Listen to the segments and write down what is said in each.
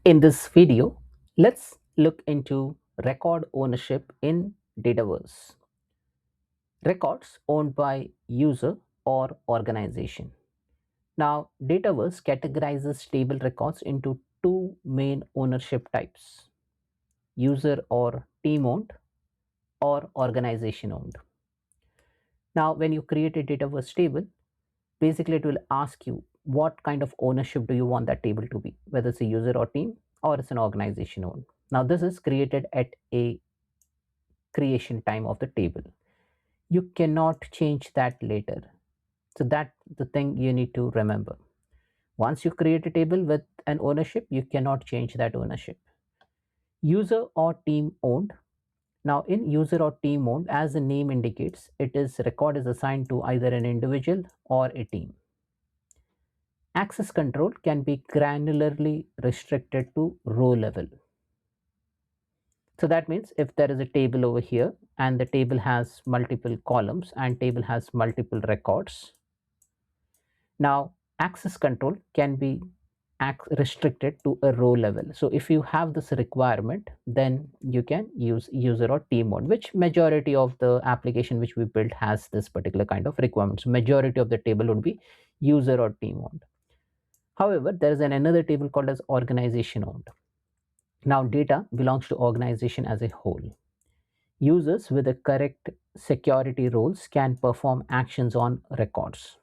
In this video, let's look into record ownership in Dataverse. Records owned by user or organization. Now, Dataverse categorizes table records into two main ownership types: user or team owned or organization owned. Now, when you create a Dataverse table, basically it will ask you what kind of ownership do you want that table to be, whether it's a user or team or it's an organization owned. Now, this is created at a creation time of the table. You cannot change that later. So that's the thing you need to remember. Once you create a table with an ownership, you cannot change that ownership. User or team owned. Now in user or team owned, as the name indicates, it is record is assigned to either an individual or a team. Access control can be granularly restricted to row level. So that means if there is a table over here and the table has multiple columns and table has multiple records, now access control can be restricted to a row level. So if you have this requirement, then you can use user or team mode, which majority of the application which we built has this particular kind of requirements. Majority of the table would be user or team mode. However, there is another table called as organization owned. Now data belongs to organization as a whole. Users with the correct security roles can perform actions on records.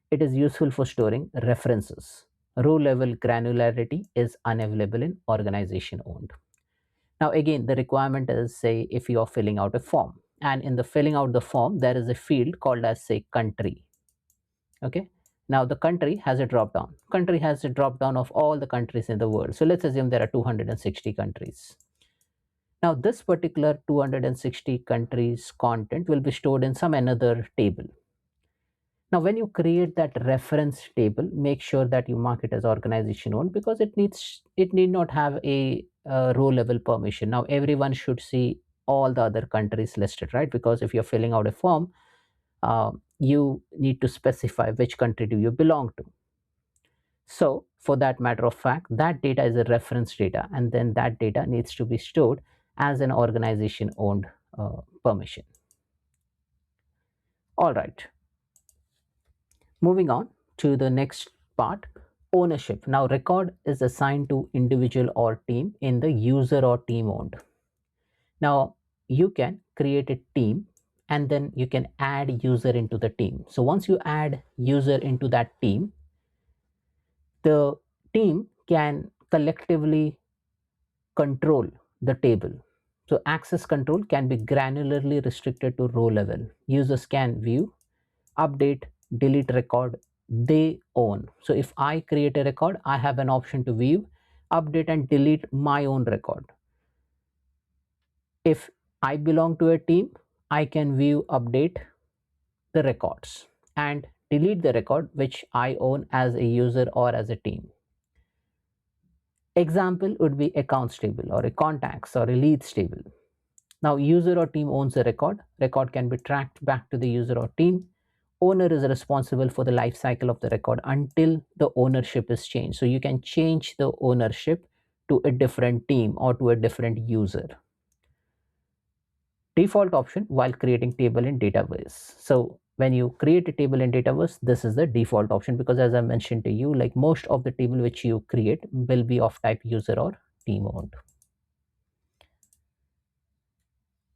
It is useful for storing references. Row level granularity is unavailable in organization owned. Now again, the requirement is, say, if you are filling out a form, and in the filling out the form there is a field called as, say, country. Okay, now the country has a drop down. Country has a drop down of all the countries in the world. So let's assume there are 260 countries. Now this particular 260 countries content will be stored in some another table. Now when you create that reference table, make sure that you mark it as organization owned, because it need not have a row level permission. Now everyone should see all the other countries listed, right? Because if you're filling out a form, you need to specify which country do you belong to. So for that matter of fact, that data is a reference data, and then that data needs to be stored as an organization owned permission. All right, moving on to the next part, ownership. Now record is assigned to individual or team in the user or team owned. Now you can create a team and then you can add user into the team. So once you add user into that team, the team can collectively control the table. So access control can be granularly restricted to row level. Users can view, update, delete record they own. So if I create a record, I have an option to view, update and delete my own record. If I belong to a team, I can view, update the records and delete the record which I own as a user or as a team. Example would be accounts table or a contacts or a leads table. Now user or team owns a record. Record can be tracked back to the user or team. Owner is responsible for the life cycle of the record until the ownership is changed. So you can change the ownership to a different team or to a different user. Default option while creating table in Dataverse. So when you create a table in Dataverse, this is the default option, because as I mentioned to you, like most of the table which you create will be of type user or team owned.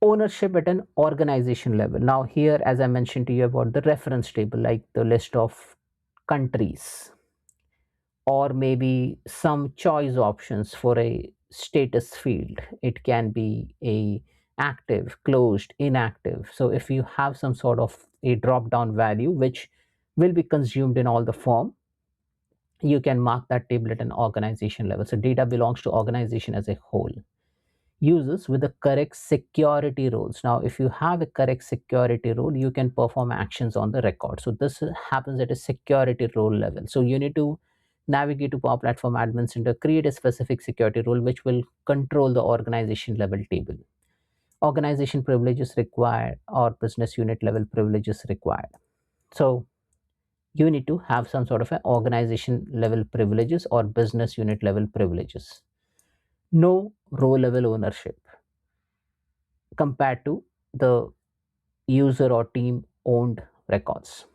Ownership at an organization level. Now here, as I mentioned to you about the reference table, like the list of countries, or maybe some choice options for a status field. It can be a active, closed, inactive. So if you have some sort of a drop down value which will be consumed in all the form, you can mark that table at an organization level. So data belongs to organization as a whole. Users with the correct security roles. Now if you have a correct security role, you can perform actions on the record. So this happens at a security role level. So you need to navigate to Power Platform Admin Center, create a specific security role which will control the organization level table. Organization privileges required or business unit level privileges required. So you need to have some sort of an organization level privileges or business unit level privileges. no row level ownership compared to the user or team owned records.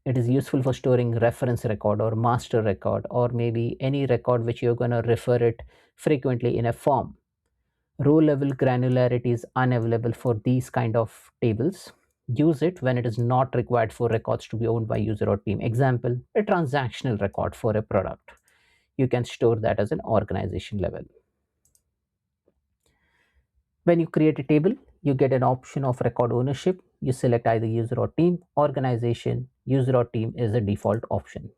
It is useful for storing reference record or master record or maybe any record which you're going to refer it frequently in a form. Row level granularity is unavailable for these kind of tables. Use it when it is not required for records to be owned by user or team. Example, a transactional record for a product. You can store that as an organization level. When you create a table, you get an option of record ownership. You select either user or team. Organization, user or team is the default option.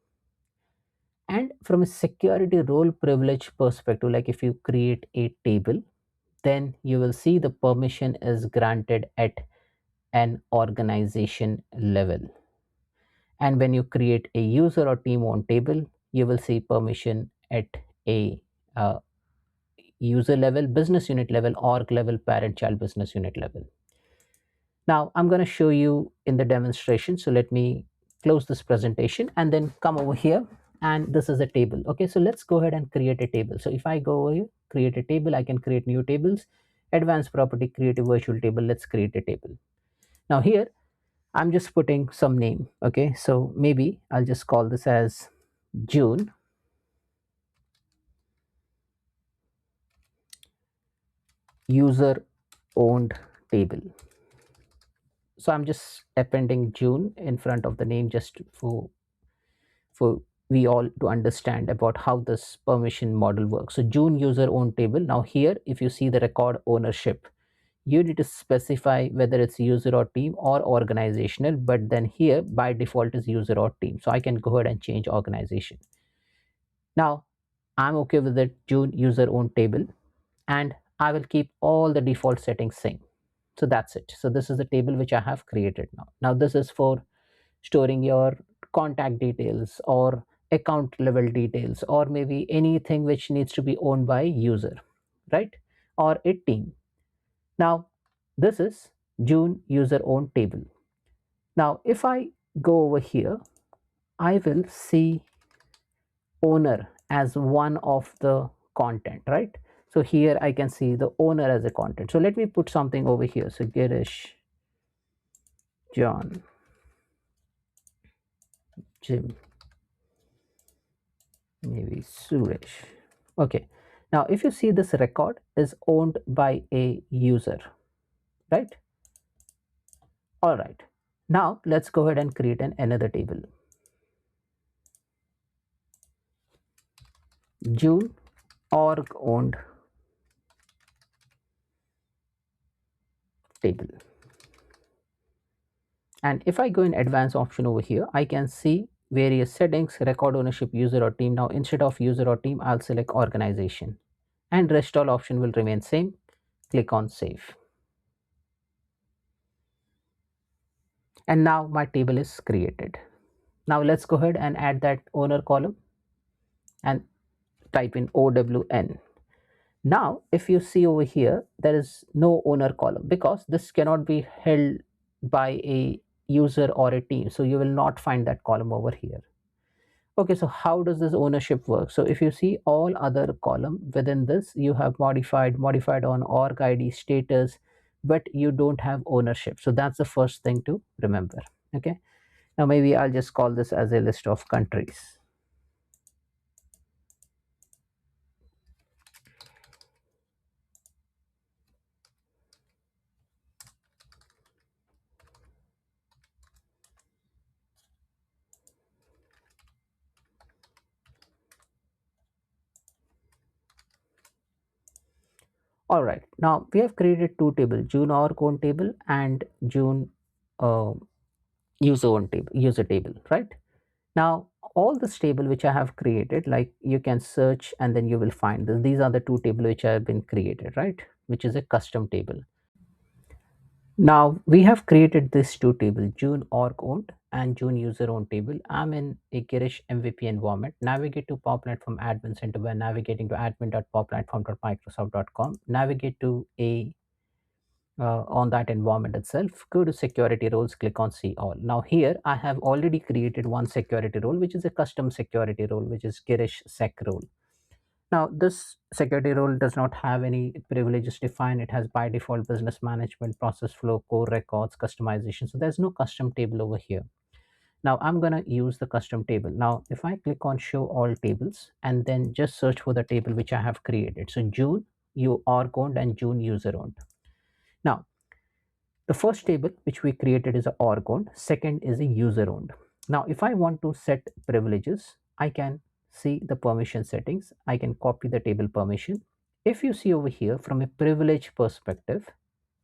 And from a security role privilege perspective, like if you create a table, then you will see the permission is granted at an organization level. And when you create a user or team on table, you will see permission at a uh, user level, business unit level, org level, parent child business unit level. Now I'm going to show you in the demonstration. So let me close this presentation and then come over here. And this is a table. Okay, so let's go ahead and create a table. So if I go over here, create a table, I can create new tables. Advanced property, create a virtual table. Let's create a table. Now here, I'm just putting some name. Okay, so maybe I'll just call this as June user owned table. So I'm just appending June in front of the name just for we all to understand about how this permission model works. So June user owned table. Now here, if you see the record ownership, you need to specify whether it's user or team or organizational, but then here by default is user or team. So I can go ahead and change organization. Now I'm okay with the June user owned table, and I will keep all the default settings same. So that's it. So this is the table which I have created now. Now this is for storing your contact details or account level details or maybe anything which needs to be owned by user, right? Or a team. Now this is June user owned table. Now if I go over here, I will see owner as one of the content, right? So here I can see the owner as a content. So let me put something over here. So Girish, John, Jim, maybe Suresh. Okay, now if you see, this record is owned by a user, right? All right, now let's go ahead and create another table. June org owned table. And if I go in advanced option over here, I can see various settings, record ownership, user or team. Now instead of user or team, I'll select organization, and rest all option will remain same. Click on save. And now my table is created. Now let's go ahead and add that owner column and type in OWN. Now if you see over here, there is no owner column because this cannot be held by a user or a team, so you will not find that column over here. Okay, so how does this ownership work? So if you see all other column within this, you have modified on org id status, but you don't have ownership. So that's the first thing to remember. Okay, now maybe I'll just call this as a list of countries. All right, now we have created two tables, June org own table and June uh, user table, right? Now all this table which I have created, like you can search and then you will find this. These are the two tables which have been created, right? Which is a custom table. Now we have created this two table, June org owned and June user owned table. I'm in a Girish MVP environment. Navigate to Power Platform Admin Center by navigating to admin.powerplatform.microsoft.com. Navigate to a on that environment itself. Go to security roles, click on see all. Now here I have already created one security role, which is a custom security role, which is Girish sec role. Now, this security role does not have any privileges defined. It has by default business management, process flow, core records, customization. So there's no custom table over here. Now I'm going to use the custom table. Now, if I click on show all tables and then just search for the table which I have created. So June, you org owned and June user owned. Now, the first table which we created is a org owned, second is a user owned. Now, if I want to set privileges, I can see the permission settings. I can copy the table permission. If you see over here from a privilege perspective,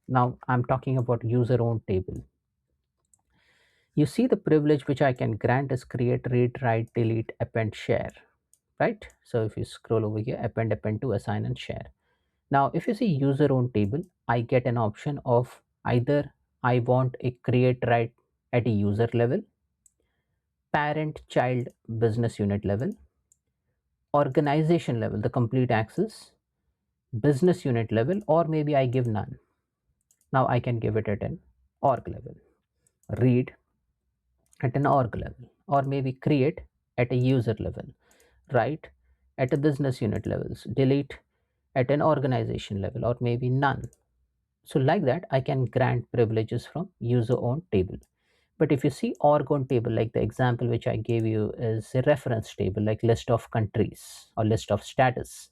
now I'm talking about user owned table. You see the privilege which I can grant is create, read, write, delete, append, share, right? So if you scroll over here, append to, assign and share. Now, if you see user owned table, I get an option of either I want a create, write at a user level, parent, child, business unit level, organization level, the complete access, business unit level, or maybe I give none. Now I can give it at an org level, read at an org level, or maybe create at a user level, write at a business unit levels, delete at an organization level, or maybe none. So like that, I can grant privileges from user owned table. But if you see org owned table, like the example which I gave you is a reference table, like list of countries or list of status.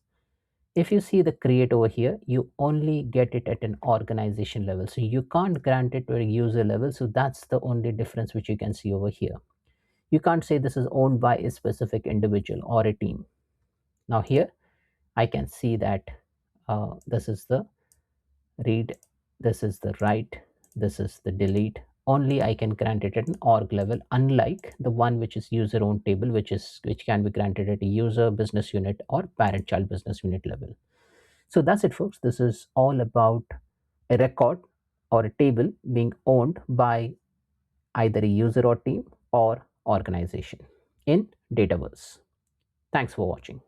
If you see the create over here, you only get it at an organization level. So you can't grant it to a user level. So that's the only difference which you can see over here. You can't say this is owned by a specific individual or a team. Now here I can see that this is the read, this is the write, this is the delete. Only I can grant it at an org level, unlike the one which is user owned table, which can be granted at a user, business unit, or parent child business unit level. So that's it, folks. This is all about a record or a table being owned by either a user or team or organization in Dataverse. Thanks for watching.